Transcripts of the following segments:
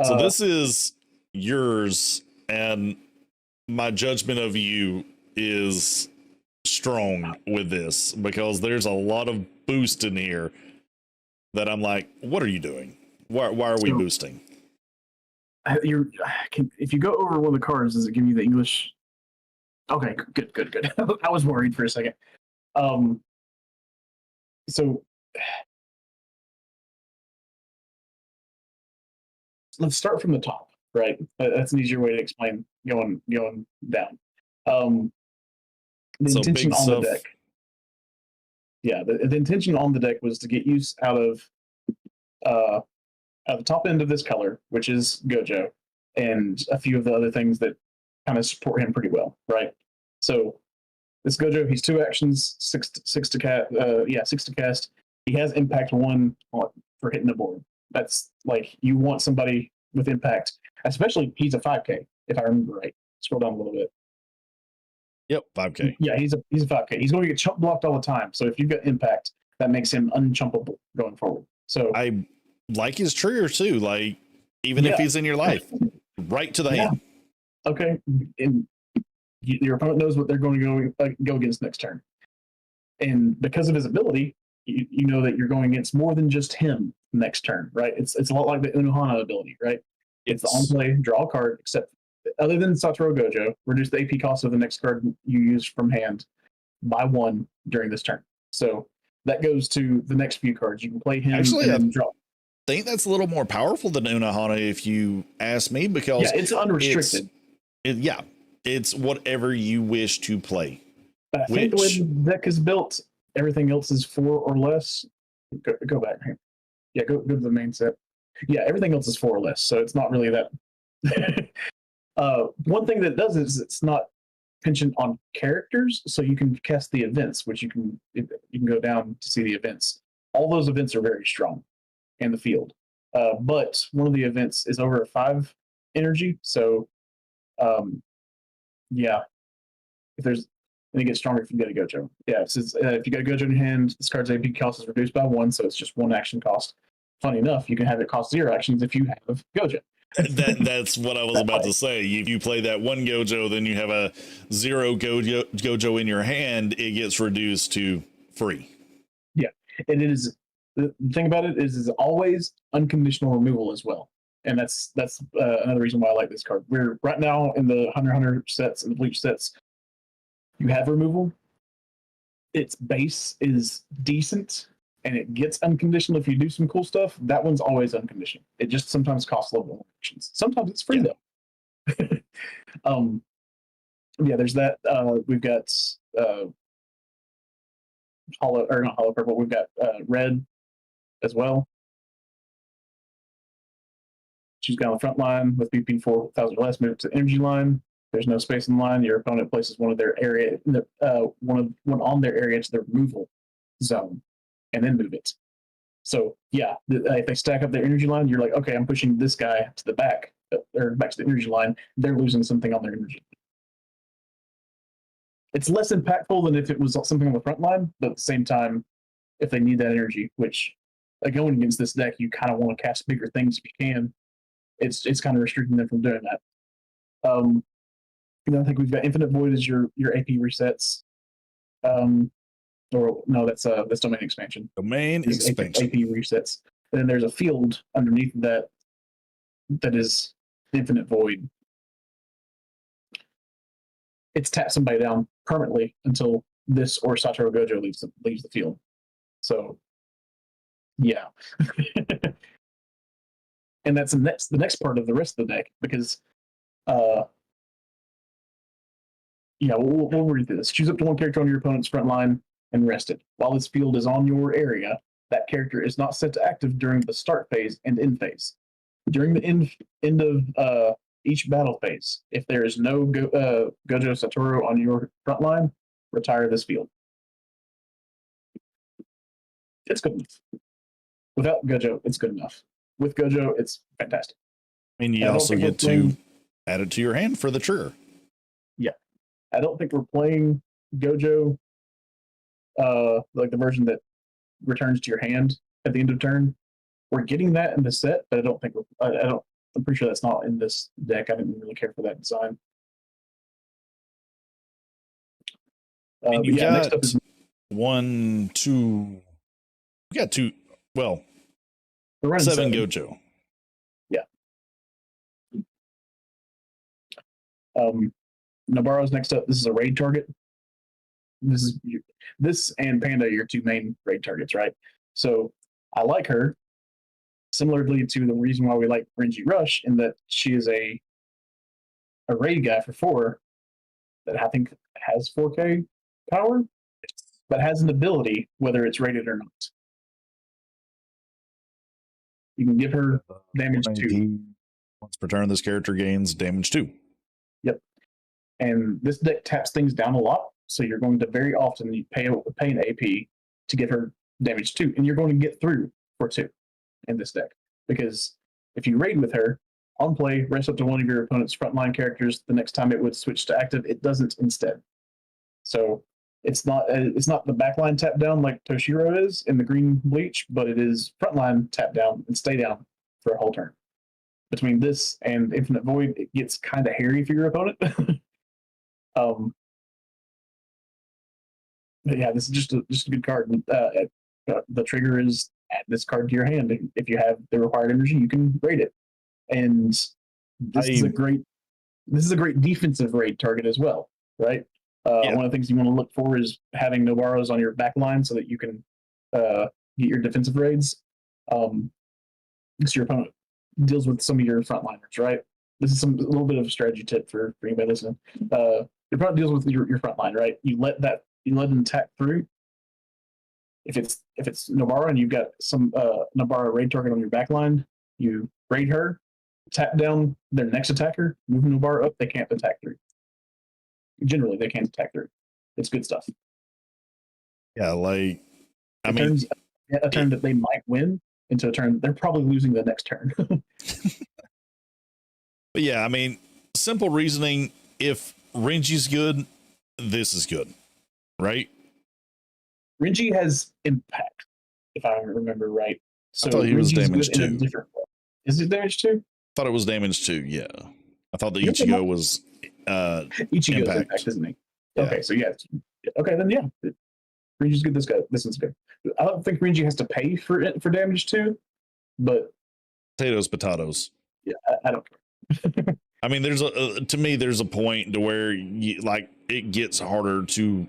So Uh, this is yours, and my judgment of you is strong with this because there's a lot of boost in here that I'm like, what are you doing? Why are we so boosting? you're if you go over one of the cards, does it give you the English? Okay, good, good, good. I was worried for a second. Um, so let's start from the top, right? That's an easier way to explain going down. Um, the So intention big on the deck, stuff. yeah, the intention on the deck was to get use uh, out of the top end of this color, which is Gojo, and a few of the other things that kind of support him pretty well, right? So this Gojo, he's two actions, six to cast. Yeah, six to cast. He has impact one for hitting the board. That's like you want somebody with impact, especially he's a 5K if I remember right. Scroll down a little bit. Yep, 5K. Yeah, he's a 5K. He's going to get chump blocked all the time. So if you've got impact, that makes him unchumpable going forward. So I like his trigger too. Like even if yeah, he's in your life, right to the yeah, hand. okay. And your opponent knows what they're going to go against next turn. And because of his ability, you know that you're going against more than just him next turn, right? It's a lot like the Unohana ability, right? It's the on Yes. play, draw a card, except other than Satoru Gojo, reduce the AP cost of the next card you use from hand by one during this turn. So that goes to the next few cards. You can play him Actually, and I then draw. think that's a little more powerful than Unohana if you ask me, Yeah, because it's it's unrestricted. yeah, it's whatever you wish to play. But I think the way the Which deck is built, everything else is four or less. Go back here. Yeah, go to the main set. Yeah, everything else is four or less, so it's not really that. One thing that does is it's not contingent on characters, so you can cast the events, which you can go down to see the events. All those events are very strong in the field, but one of the events is over a five energy, so um, yeah, if there's and it gets stronger if you get a Gojo. Yeah, it says if you got a Gojo in your hand, this card's AP cost is reduced by one, so it's just one action cost. Funny enough, you can have it cost zero actions if you have Gojo. that's what I was That about play. to say. If you play that one Gojo, then you have a zero Gojo in your hand, it gets reduced to free. Yeah, and it is the thing about it is always unconditional removal as well, and that's another reason why I like this card. We're right now in the Hunter sets and the Bleach sets. You have removal. Its base is decent, and it gets unconditional if you do some cool stuff. That one's always unconditional. It just sometimes costs level actions. Sometimes it's free Yeah. though. um, yeah, there's that. We've got uh, hollow or not hollow purple. We've got red as well. She's got on the front line with BP 4,000 or less. Move to the energy line. There's no space in the line. Your opponent places one of their area, one on their area to the removal zone, and then move it. So yeah, if they stack up their energy line, you're like, okay, I'm pushing this guy to the back or back to the energy line. They're losing something on their energy. It's less impactful than if it was something on the front line, but at the same time, if they need that energy, which going against this deck, you kind of want to cast bigger things if you can. It's kind of restricting them from doing that. I think we've got Infinite Void as your AP resets. Um, or no, that's domain expansion. Domain Is AP expansion. resets. And then there's a field underneath that is Infinite Void. It's tap somebody down permanently until this or Satoru Gojo leaves the field. So yeah. And that's the next part of the rest of the deck because uh yeah, we'll read through this. Choose up to one character on your opponent's front line and rest it. While this field is on your area, that character is not set to active during the start phase and end phase. During the end of each battle phase, if there is no Gojo Satoru on your front line, retire this field. It's good enough. Without Gojo, it's good enough. With Gojo, it's fantastic. And you And I don't also think we're get to playing. add it to your hand for the trigger. Yeah, I don't think we're playing Gojo like the version that returns to your hand at the end of turn. We're getting that in the set, but I don't think I don't. I'm pretty sure that's not in this deck. I didn't really care for that design. And But you yeah, next up got is 1, 2. We got 2. Well, we're running 7 7. Gojo. Yeah. Nabarro's next up. This is a raid target. This and Panda are your 2 main raid targets, right? So I like her similarly to the reason why we like Renji Rush, in that she is a raid guy for 4 that I think has 4K power, but has an ability whether it's rated or not. You can give her damage 2. Once per turn, this character gains damage 2. Yep. And this deck taps things down a lot, so you're going to very often pay an AP to give her damage 2, and you're going to get through for 2 in this deck. Because if you raid with her, on play, rest up to one of your opponent's frontline characters. The next time it would switch to active, it doesn't instead. So it's not the backline tap down like Toshiro is in the green bleach, but it is frontline tap down and stay down for a whole turn. Between this and Infinite Void, it gets kind of hairy for your opponent. But yeah, this is just a good card. The trigger is add this card to your hand. If you have the required energy, you can raid it. And this is a great defensive raid target as well, right? One of the things you want to look for is having Nobaros on your back line so that you can get your defensive raids. Because your opponent deals with some of your frontliners, right? This is a little bit of a strategy tip for anybody listening. Your opponent deals with your front line, right? You let them attack through. If it's Nobara and you've got some Nobara raid target on your back line, you raid her, tap down their next attacker, move Nobara up, they can't attack through. Generally, they can't attack through. It's good stuff. Yeah, like a turn that they might win into a turn they're probably losing the next turn. But yeah, I mean, simple reasoning. If Renji's good, this is good, right? Renji has impact, if I remember right. So I thought he was damage good in a different way. Is it damage 2? I thought it was damage 2, yeah. I thought the Ichigo was Ichigo's impact, isn't he? Yeah. Okay, so yeah. Okay, then yeah. Renji's good, this one's good. I don't think Renji has to pay for damage 2, but potatoes. Yeah, I don't care. I mean, to me, there's a point to where it gets harder to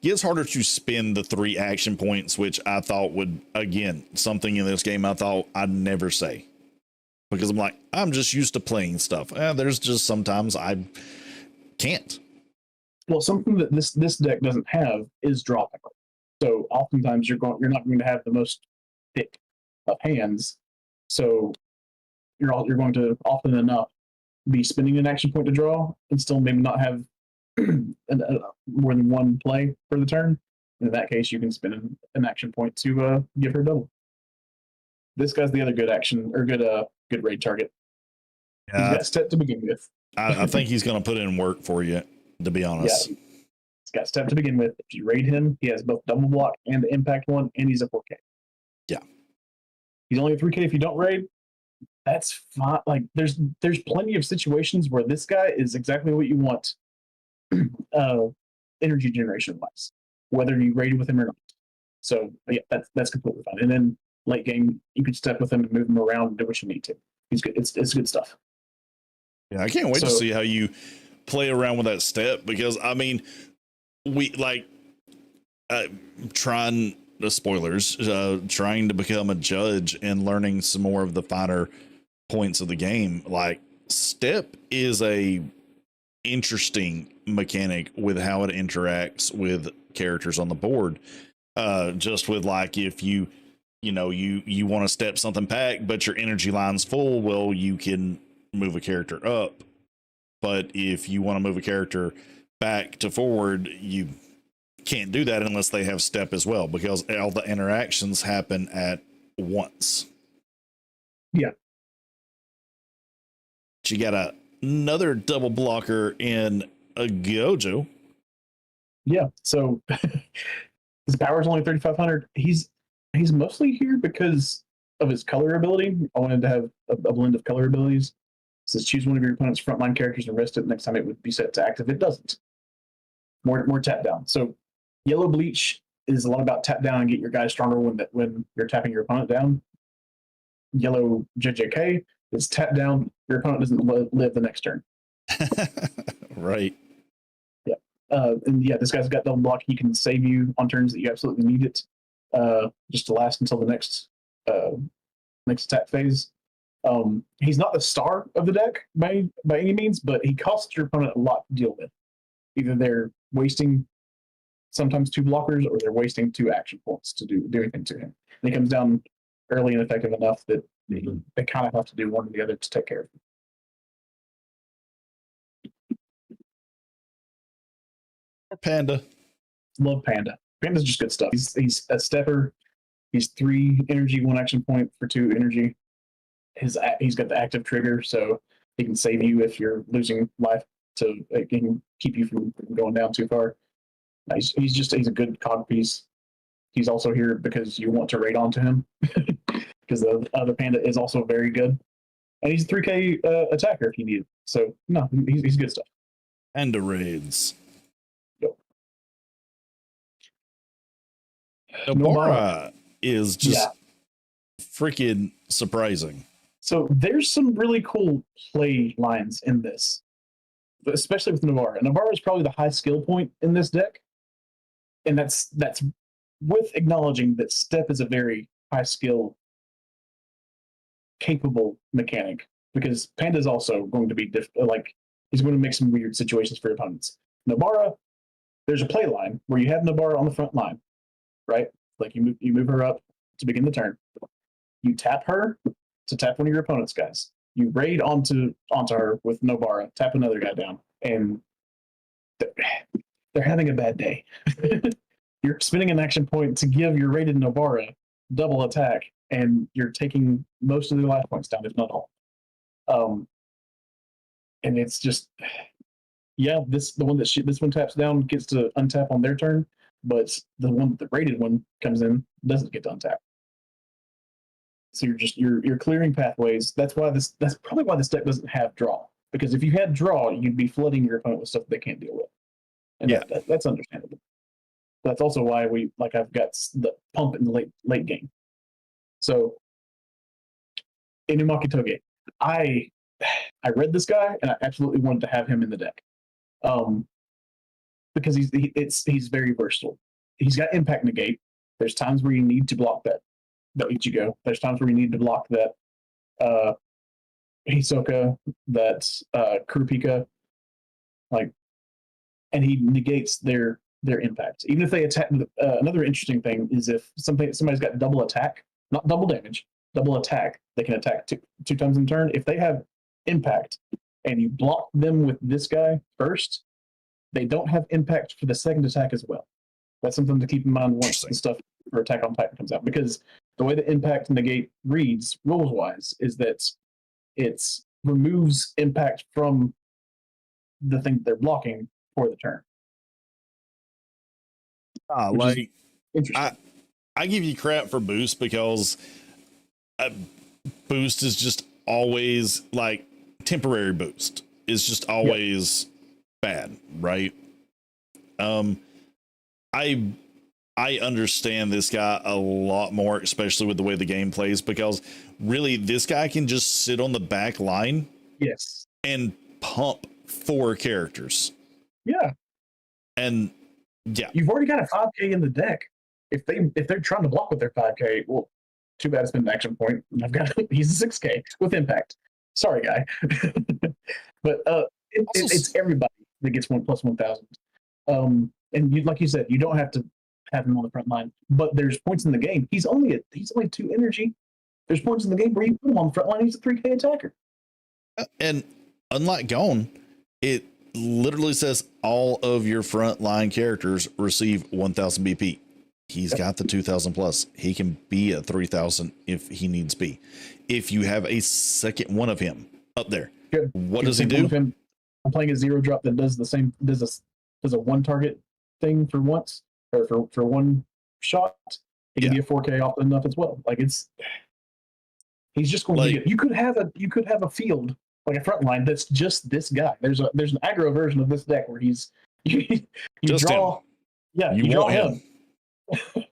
gets harder to spend the 3 action points, which I thought would, again, something in this game I thought I'd never say, because I'm just used to playing stuff. There's just sometimes I can't. Well, something that this deck doesn't have is draw power. So oftentimes you're not going to have the most thick of hands. So you're going to often enough be spending an action point to draw and still maybe not have more than one play for the turn. In that case, you can spend an action point to give her double. This guy's the other good action or good raid target. He's got step to begin with. I think he's going to put in work for you, to be honest. Yeah, he's got step to begin with. If you raid him, he has both double block and the impact one, and he's a 4K. Yeah. He's only a 3K if you don't raid. That's fine. Like there's plenty of situations where this guy is exactly what you want, energy generation wise, whether you raid with him or not. So yeah, that's completely fine. And then late game, you can step with him and move him around and do what you need to. He's good. It's good stuff. Yeah, I can't wait to see how you play around with that step, because I mean, we trying the spoilers, trying to become a judge and learning some more of the finer points of the game. Like, step is a interesting mechanic with how it interacts with characters on the board. Just with if you want to step something back, but your energy line's full, well, you can move a character up. But if you want to move a character back to forward, you can't do that unless they have step as well, because all the interactions happen at once. Yeah. But you got another double blocker in a Gojo. Yeah. So his power is only 3,500. He's mostly here because of his color ability. I wanted to have a blend of color abilities. It says choose one of your opponent's frontline characters and rest it. Next time it would be set to active. It doesn't. More tap down. So yellow bleach is a lot about tap down and get your guy stronger when you're tapping your opponent down. Yellow JJK is tap down. Your opponent doesn't live the next turn. Right. Yeah. And yeah, this guy's got double block. He can save you on turns that you absolutely need it, just to last until the next attack phase. He's not the star of the deck by any means, but he costs your opponent a lot to deal with. Either they're wasting sometimes 2 blockers, or they're wasting 2 action points to do anything to him. And he comes down early and effective enough that they kind of have to do one or the other to take care of him. Panda. Love Panda. Panda's just good stuff. He's a stepper. He's 3 energy, 1 action point for 2 energy. He's got the active trigger, so he can save you if you're losing life. He can keep you from going down too far. He's a good cog piece. He's also here because you want to raid onto him, because the other Panda is also very good, and he's a 3K attacker if you need it. So no, he's good stuff. Panda raids. Yep. Nobara is just freaking surprising. So there's some really cool play lines in this, especially with Nobara. Nobara is probably the high skill point in this deck, and that's with acknowledging that Step is a very high skill, capable mechanic, because Panda is also going to be he's going to make some weird situations for your opponents. Nobara, there's a play line where you have Nobara on the front line, right? Like you move her up to begin the turn. You tap her to tap one of your opponent's guys. You raid onto her with Nobara, tap another guy down, and they're having a bad day. You're spending an action point to give your raided Nobara double attack, and you're taking most of their life points down, if not all. And it's just, this one taps down gets to untap on their turn, but the raided one comes in, doesn't get to untap. So you're clearing pathways. That's probably why this deck doesn't have draw. Because if you had draw, you'd be flooding your opponent with stuff they can't deal with. And that's understandable. That's also why I've got the pump in the late game. So Inumaki Toge, I read this guy and I absolutely wanted to have him in the deck, because he's very versatile. He's got impact negate. There's times where you need to block that Ichigo. There's times where you need to block that Hisoka, that Kurupika, and he negates their impact. Even if they attack, another interesting thing is if somebody's got double attack, not double damage, double attack, they can attack two times in turn. If they have impact and you block them with this guy first, they don't have impact for the second attack as well. That's something to keep in mind once the stuff for Attack on Titan comes out, because the way the impact negate reads rules wise is that it removes impact from the thing that they're blocking for the turn. I give you crap for boost, because boost is just always temporary boost is just always bad, right? I understand this guy a lot more, especially with the way the game plays, because really this guy can just sit on the back line, and pump 4 characters. And you've already got a 5K in the deck. If they're trying to block with their 5K, well, too bad it's been an action point. He's a 6K with impact. Sorry, guy. But it's everybody that gets 1 plus 1,000. And like you said, you don't have to have him on the front line. But there's points in the game. He's only 2 energy. There's points in the game where you put him on the front line. He's a 3K attacker. And unlike Gone, it literally says all of your front line characters receive 1,000 BP. He's got the 2,000 plus. He can be a 3,000 if he needs be. If you have a second one of him up there, what does he do? I'm playing a 0-drop that does the same. Does a 1 target thing for once, or for 1 shot. It can be a 4K often enough as well. He's just going to get. You could have a field like a front line that's just this guy. There's an aggro version of this deck where he's you just draw. him. Yeah, you draw want him.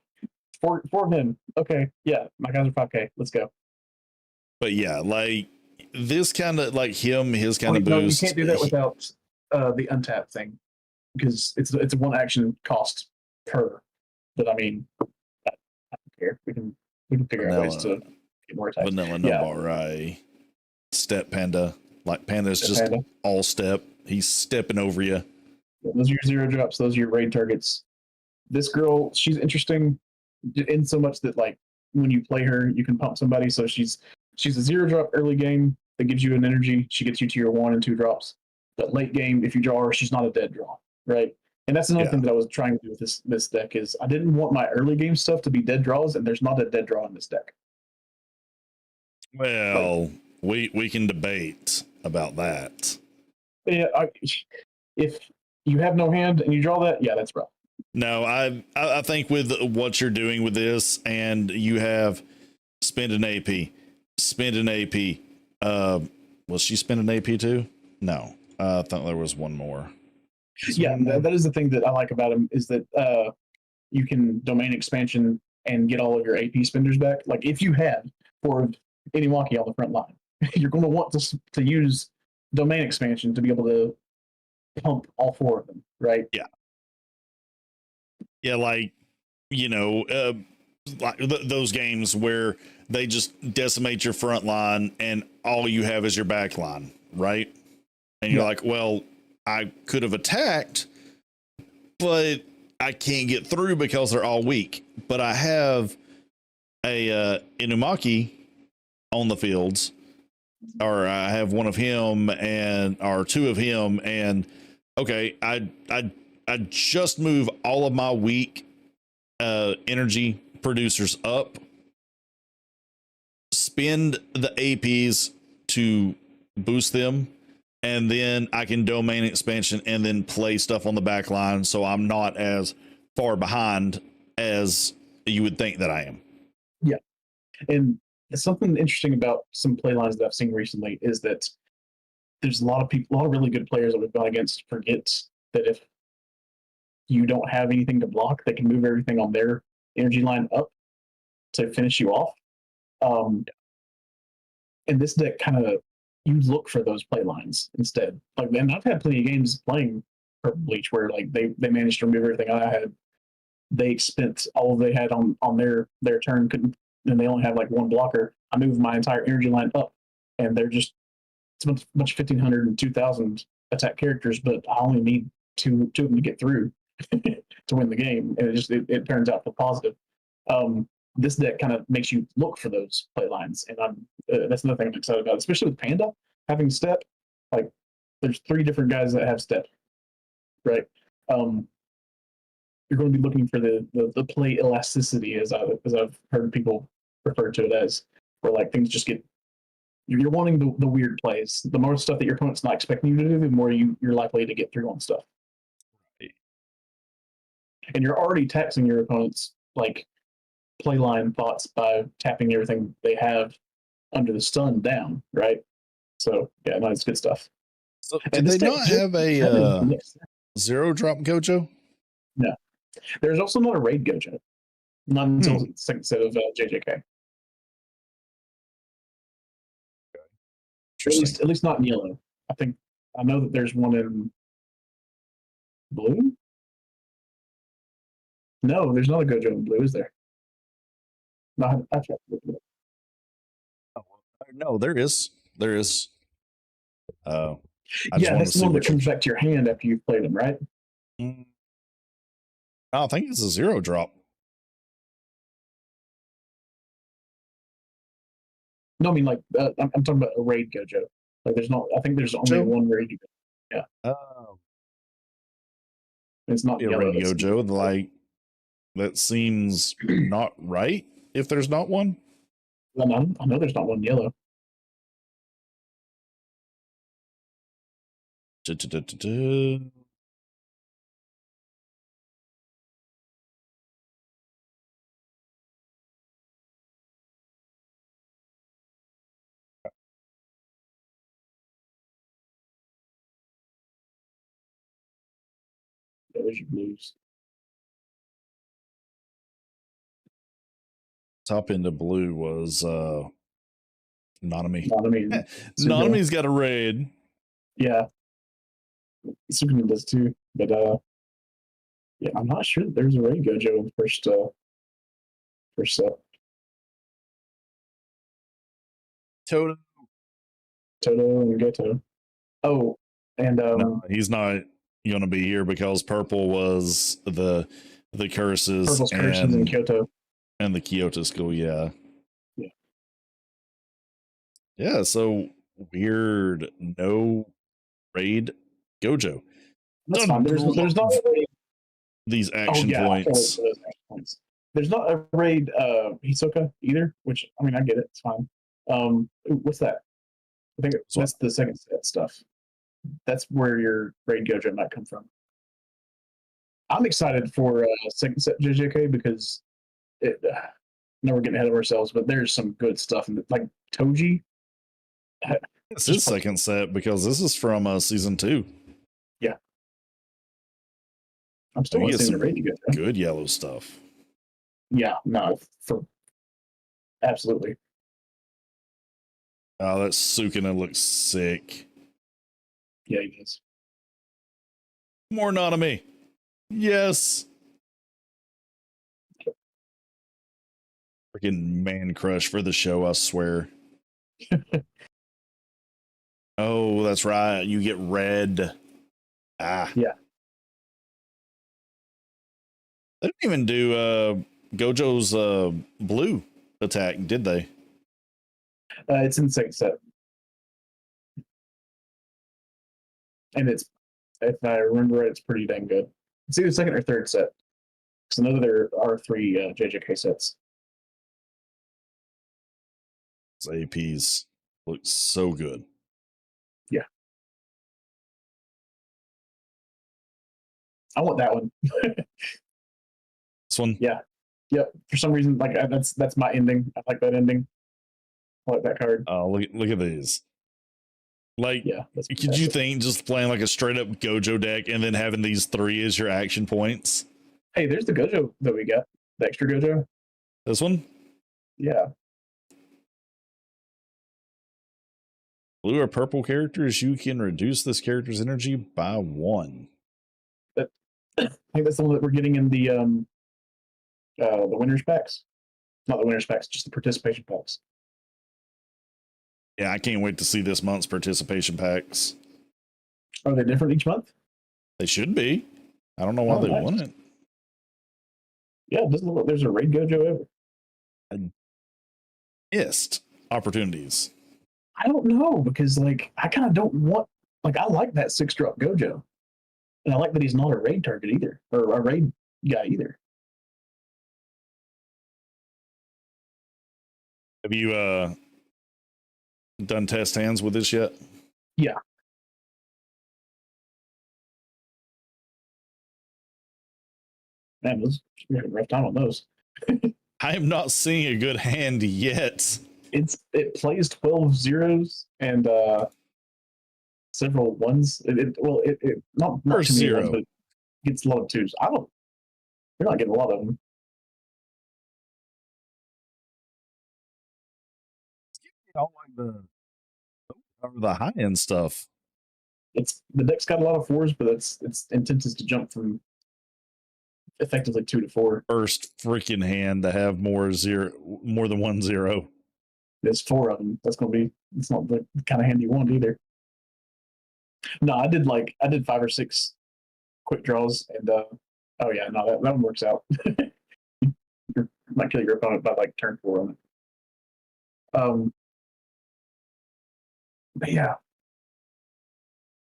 for him. Okay, yeah, my guys are 5K. Let's go. But yeah, like this kind of like his kind of boost. No, you can't do that without the untap thing because it's a one action cost per. But I mean, I don't care. We can figure out ways to get more attacks. Vanilla Nobarai, Step Panda. Like Panda's just Panda. All step. He's stepping over you. Those are your 0 drops. Those are your raid targets. This girl, she's interesting in so much that like when you play her, you can pump somebody. So she's a 0 drop early game that gives you an energy. She gets you to your 1 and 2 drops. But late game, if you draw her, she's not a dead draw, right? And that's another thing that I was trying to do with this deck is I didn't want my early game stuff to be dead draws, and there's not a dead draw in this deck. Well, we can debate about that. Yeah, if you have no hand and you draw that, yeah, that's rough. No, I think with what you're doing with this, and you have spend an AP. Was she spend an AP too? No, I thought there was one more. That is the thing that I like about him is that you can domain expansion and get all of your AP spenders back. Like if you had for Iniwaki on the front line, you're going to want to use domain expansion to be able to pump all 4 of them, right? Yeah, like like those games where they just decimate your front line and all you have is your back line, right? And you're like, well, I could have attacked, but I can't get through because they're all weak. But I have a Inumaki on the fields, or I have one of him or 2 of him, and okay, I just move all of my weak energy producers up, spend the APs to boost them, and then I can domain expansion and then play stuff on the back line so I'm not as far behind as you would think that I am. Yeah. And something interesting about some play lines that I've seen recently is that there's a lot of really good players that we've gone against forget that if you don't have anything to block, they can move everything on their energy line up to finish you off. And this deck kind of you look for those play lines instead. Like, and I've had plenty of games playing Purple Bleach where like they managed to remove everything I had. They spent all they had on their turn, and they only have like 1 blocker. I moved my entire energy line up, and they're just it's a bunch of 1,500 and 2,000 attack characters, but I only need two of them to get through to win the game, and it turns out for positive. This deck kind of makes you look for those play lines, and that's another thing I'm excited about, especially with Panda having step. Like, there's 3 different guys that have step, right? You're going to be looking for the play elasticity, as I've heard people refer to it as, where like things just get. You're wanting the weird plays. The more stuff that your opponent's not expecting you to do, the more you're likely to get through on stuff. And you're already taxing your opponent's like playline thoughts by tapping everything they have under the stun down, right? So yeah, no, it's good stuff. So did they not have a 0 drop Gojo? No. There's also not a raid Gojo. Not until the second set of JJK. At least not in yellow. I know that there's one in blue. No, there's not a Gojo in blue, is there? No, I tried to look it up. No, there is. There is. Yeah, that's the one that comes back to your hand after you've played them, right? I think it's a 0 drop. No, I mean like I'm talking about a raid Gojo. Like there's not. I think there's only one raid. Yeah. Oh. It's not a raid Gojo. Like that seems not right. If there's not one. I know there's not one yellow. there's your blues. Top into blue was Nanami. Nanami, Nanami's got a raid. Yeah, Superman does too. But yeah, I'm not sure that there's a raid Gojo in the first set. Toto. Toto and Goto. Oh, and No, he's not going to be here because purple was the curses. Purple's curses in Kyoto. And the Kyoto school, yeah. Yeah. Yeah, so weird. No raid Gojo. That's fine. There's not a raid. These action points. There's not a raid Hisoka either, which I mean I get it, it's fine. What's that? I think that's the second set stuff. That's where your raid Gojo might come from. I'm excited for second set JJK because it. Now we're getting ahead of ourselves, but there's some good stuff in it. Like Toji. This is second set because this is from season 2. Yeah. I'm still listening to raid Gojo. Good yellow stuff. Yeah, no, absolutely. Oh, that Sukuna looks sick. Yeah, he does. More Nanami. Yes. Freaking man crush for the show, I swear. Oh, that's right. You get red. Ah. Yeah. They didn't even do Gojo's blue attack, did they? It's in the second set. And it's, if I remember right, it's pretty dang good. It's either second or third set. Because I know there are 3 JJK sets. Those APs look so good. Yeah. I want that one. This one? Yeah. Yep. For some reason, like that's my ending. I like that ending. I like that card. Oh, look at these. Like, yeah, could you think just playing like a straight up Gojo deck and then having these 3 as your action points? Hey, there's the Gojo that we got. The extra Gojo. This one? Yeah. Blue or purple characters, you can reduce this character's energy by 1. I think that's the one that we're getting in the winners packs. Not the winners packs, just the participation packs. Yeah, I can't wait to see this month's participation packs. Are they different each month? They should be. I don't know why they wouldn't. Yeah, it doesn't look like there's a raid Gojo ever. Missed opportunities. I don't know, because like I kind of don't want, like I like that 6-drop Gojo. And I like that he's not a raid target either, or a raid guy either. Have you done test hands with this yet? Yeah. Man, we had a rough time on those. I am not seeing a good hand yet. It plays 12 zeros and several ones. It not too many ones, but it gets a lot of 2s. You're not getting a lot of them. I don't like the high end stuff. The deck's got a lot of 4s, but its intent is to jump from effectively 2 to 4. First freaking hand to have more than 1 0. There's 4 of them. It's not the kind of hand you want either. No, I did 5 or 6 quick draws, and oh yeah, no, that one works out. You might kill your opponent by like turn 4 on it. But yeah,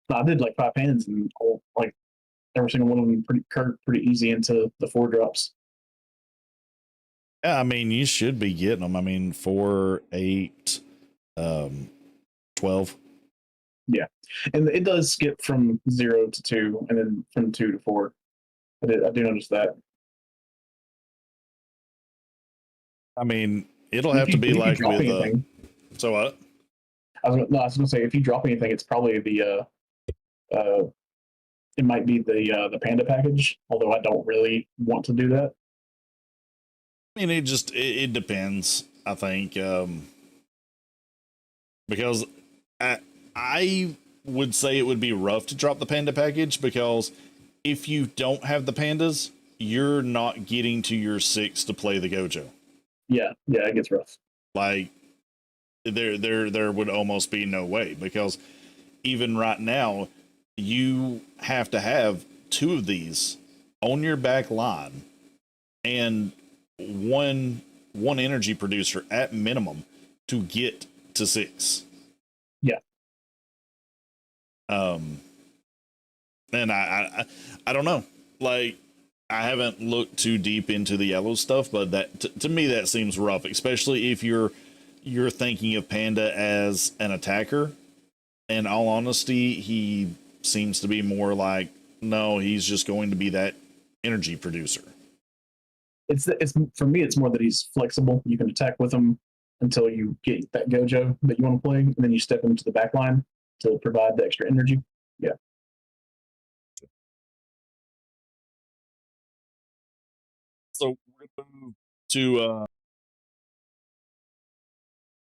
no, I did 5 hands, and every single one of them pretty easy into the 4 drops. Yeah, I mean, you should be getting them. I mean, 4, 8, 12. Yeah, and it does skip from 0 to 2, and then from 2 to 4. I do notice that. I mean, it'll have to be like with anything, so what? I was gonna say, if you drop anything, it's probably the it might be the Panda package, although I don't really want to do that. I mean, it depends. I think because I would say it would be rough to drop the Panda package because if you don't have the pandas, you're not getting to your 6 to play the Gojo. Yeah, it gets rough. Like there would almost be no way because even right now you have to have 2 of these on your back line and one energy producer at minimum to get to 6. Yeah. And I don't know. Like I haven't looked too deep into the yellow stuff, but that to me that seems rough, especially if you're thinking of Panda as an attacker. In all honesty, he seems to be more like no, he's just going to be that energy producer. It's for me. It's more that he's flexible. You can attack with him until you get that Gojo that you want to play, and then you step into the back line to provide the extra energy. Yeah. So we're going to move to